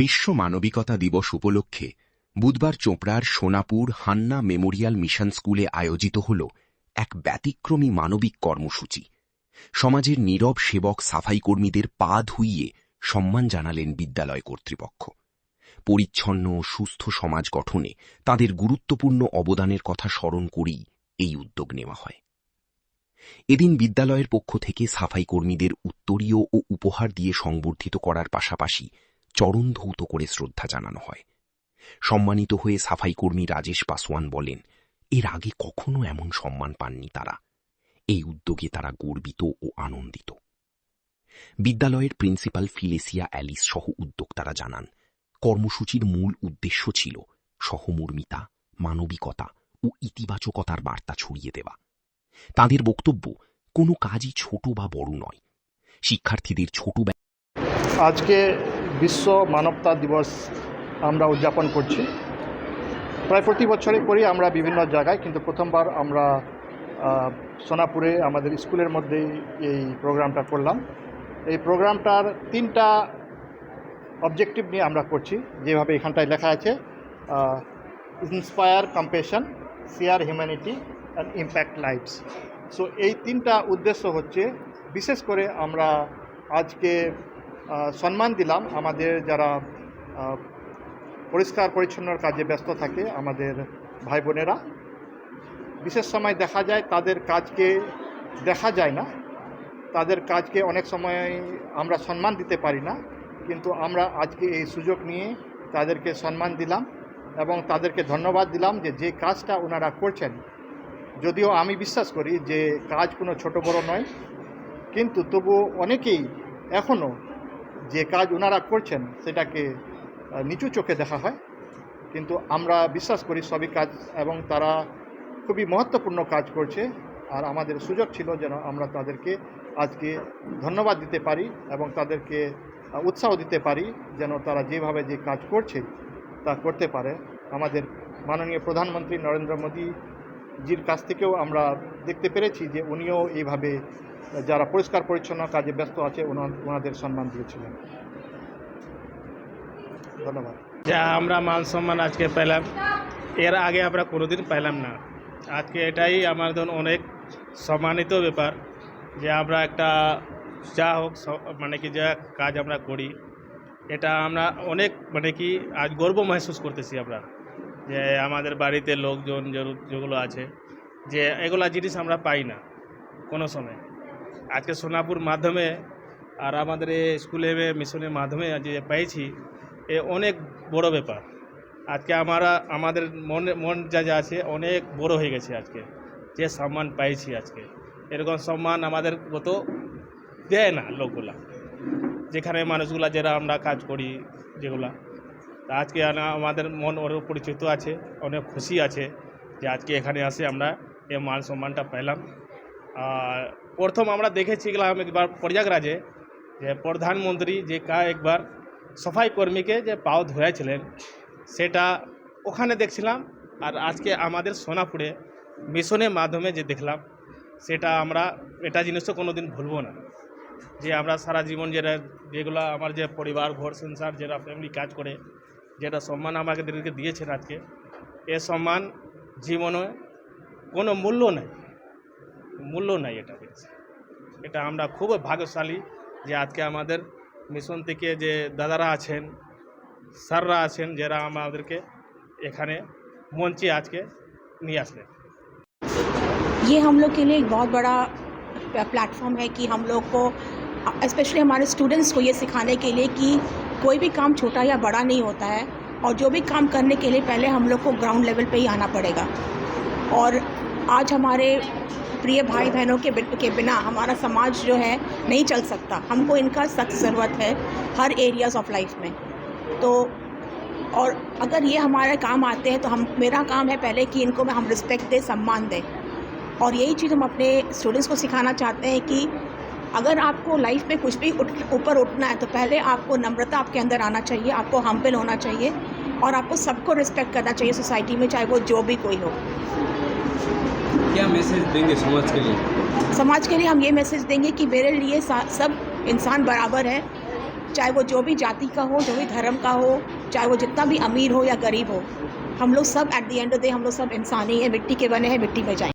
বিশ্ব মানবিকতা দিবস উপলক্ষে বুধবার চোপড়ার সোনাপুর হান্না মেমোরিয়াল মিশন স্কুলে আয়োজিত হল এক ব্যতিক্রমী মানবিক কর্মসূচি। সমাজের নীরব সেবক সাফাই কর্মীদের পা ধুইয়ে সম্মান জানালেন বিদ্যালয় কর্তৃপক্ষ। পরিচ্ছন্ন ও সুস্থ সমাজ গঠনে তাদের গুরুত্বপূর্ণ অবদানের কথা স্মরণ করেই এই উদ্যোগ নেওয়া হয়। এদিন বিদ্যালয়ের পক্ষ থেকে সাফাই কর্মীদের উত্তরীয় ও উপহার দিয়ে সংবর্ধিত করার পাশাপাশি চরণ ধৌত করে শ্রদ্ধা জানানো হয়। সম্মানিত হয়ে সাফাই কর্মী রাজেশ পাসওয়ান বলেন, এর আগে কখনো এমন সম্মান পাননি তারা। এই উদ্যোগে তারা গর্বিত ও আনন্দিত। বিদ্যালয়ের প্রিন্সিপাল ফিলেসিয়া অ্যালিস সহ উদ্যোক্তারা জানান, কর্মসূচির মূল উদ্দেশ্য ছিল সহমর্মিতা, মানবিকতা ও ইতিবাচকতার বার্তা ছড়িয়ে দেওয়া। তাদের বক্তব্য, কোনো কাজই ছোট বা বড় নয়। শিক্ষার্থীদের ছোট আজকে বিশ্ব মানবতা দিবস আমরা উদযাপন করছি। প্রায় প্রতি বছরই করি আমরা বিভিন্ন জায়গায়, কিন্তু প্রথমবার আমরা সোনাপুরে আমাদের স্কুলের মধ্যেই এই প্রোগ্রামটা করলাম। এই প্রোগ্রামটার 3টা অবজেক্টিভ নিয়ে আমরা করছি, যেভাবে এখানটায় লেখা আছে, inspire compassion, share humanity and impact lives. So এই 3টা উদ্দেশ্য হচ্ছে, বিশেষ করে আমরা আজকে সম্মান দিলাম আমাদের যারা পরিষ্কার পরিচ্ছন্নর কাজে ব্যস্ত থাকে, আমাদের ভাই বোনেরা। বিশেষ সময় দেখা যায় তাদের কাজকে দেখা যায় না, তাদের কাজকে অনেক সময় আমরা সম্মান দিতে পারি না, কিন্তু আমরা আজকে এই সুযোগ নিয়ে তাদেরকে সম্মান দিলাম এবং তাদেরকে ধন্যবাদ দিলাম যে কাজটা ওনারা করছেন। যদিও আমি বিশ্বাস করি যে কাজ কোনো ছোট বড় নয়, কিন্তু তবুও অনেকেই এখনও যে কাজ ওনারা করছেন সেটাকে নিচু চোখে দেখা হয়, কিন্তু আমরা বিশ্বাস করি সবই কাজ এবং তারা খুবই মহত্বপূর্ণ কাজ করছে। আর আমাদের সুযোগ ছিল যেন আমরা তাদেরকে আজকে ধন্যবাদ দিতে পারি এবং তাদেরকে উৎসাহ দিতে পারি যেন তারা যেভাবে যে কাজ করছে তা করতে পারে। আমাদের মাননীয় প্রধানমন্ত্রী নরেন্দ্র মোদীজির কাছ থেকেও আমরা দেখতে পেরেছি যে উনিও এইভাবে যারা পরিষ্কার পরিচ্ছন্ন কাজে ব্যস্ত আছে ওনাদের সম্মান দিয়েছিলেন। ধন্যবাদ। যা আমরা মান সম্মান আজকে পেলাম, এর আগে আমরা কোনোদিন পেলাম না। আজকে এটাই আমাদের অনেক সম্মানিত ব্যাপার যে আমরা একটা যা হোক মানে কি যা কাজ আমরা করি, এটা আমরা অনেক মানে কি আজ গর্ব মহসুস করতেছি আমরা, যে আমাদের বাড়িতে লোকজন যেগুলো আছে যে এগুলা জিনিস আমরা পাই না কোনো সময়। আজকে সোনাপুর মাধ্যমে আর আমাদের এই স্কুলে মিশনের মাধ্যমে যে পেয়েছি, এ অনেক বড় ব্যাপার। আজকে আমাদের মন যা আছে অনেক বড় হয়ে গেছে আজকে, যে সম্মান পাইছি আজকে। এরকম সম্মান আমাদের কত দেয় না লোকগুলা, যেখানে মানুষগুলা যারা আমরা কাজ করি যেগুলা। তা আজকে আমাদের মন ওর পরিচিত আছে, অনেক খুশি আছে যে আজকে এখানে আসে আমরা এই মান সম্মানটা পেলাম। আর প্রথম আমরা দেখেছিলাম একবার প্রয়াগরাজে যে প্রধানমন্ত্রী যে একবার সাফাই কর্মীকে যে পাও ধুয়েছিলেন, সেটা ওখানে দেখছিলাম। আর আজকে আমাদের সোনাপুরে মিশনের মাধ্যমে যে দেখলাম, সেটা আমরা এটা জিনিসও কোনো দিন ভুলবো না। যে আমরা সারা জীবন যেগুলো আমার যে পরিবার ঘর সংসার যারা ফ্যামিলি কাজ করে, যেটা সম্মান আমাদেরকে দিয়েছেন আজকে, এ সম্মান জীবনে কোনো মূল্য নাই। এটা আমরা খুব ভাগ্যশালী যে আজকে আমাদের মিশন থেকে যে দাদারা আছেন, স্যাররা আছেন, যারা আমাদেরকে এখানে মঞ্চে আজকে নিয়ে আসলেন। ये हम लोग के लिए एक बहुत बड़ा प्लेटफॉर्म है कि हम लोग को, स्पेशली हमारे स्टूडेंट्स को, ये सिखाने के लिए कि कोई भी काम छोटा या बड़ा नहीं होता है, और जो भी काम करने के लिए पहले हम लोग को ग्राउंड लेवल पे ही आना पड़ेगा। और आज हमारे प्रिय भाई बहनों के बिना हमारा समाज जो है नहीं चल सकता। हमको इनका सख्त ज़रूरत है हर एरियाज़ ऑफ लाइफ में। तो और अगर ये हमारे काम आते हैं तो मेरा काम है पहले कि इनको हम रिस्पेक्ट दें, सम्मान दें। और यही चीज़ हम अपने स्टूडेंट्स को सिखाना चाहते हैं कि अगर आपको लाइफ में कुछ भी ऊपर उठना है तो पहले आपको नम्रता आपके अंदर आना चाहिए, आपको हम्बल होना चाहिए, और आपको सबको रिस्पेक्ट करना चाहिए सोसाइटी में, चाहे वो जो भी कोई हो। क्या मैसेज देंगे समाज के लिए? समाज के लिए हम ये मैसेज देंगे कि मेरे लिए सब इंसान बराबर है। चाहे वो जो भी जाति का हो, जो भी धर्म का हो, चाहे वो जितना भी अमीर हो या गरीब हो, हम लोग सब at the end of the day हम लोग सब इंसान ही हैं, मिट्टी के बने हैं, मिट्टी में जाएंगे।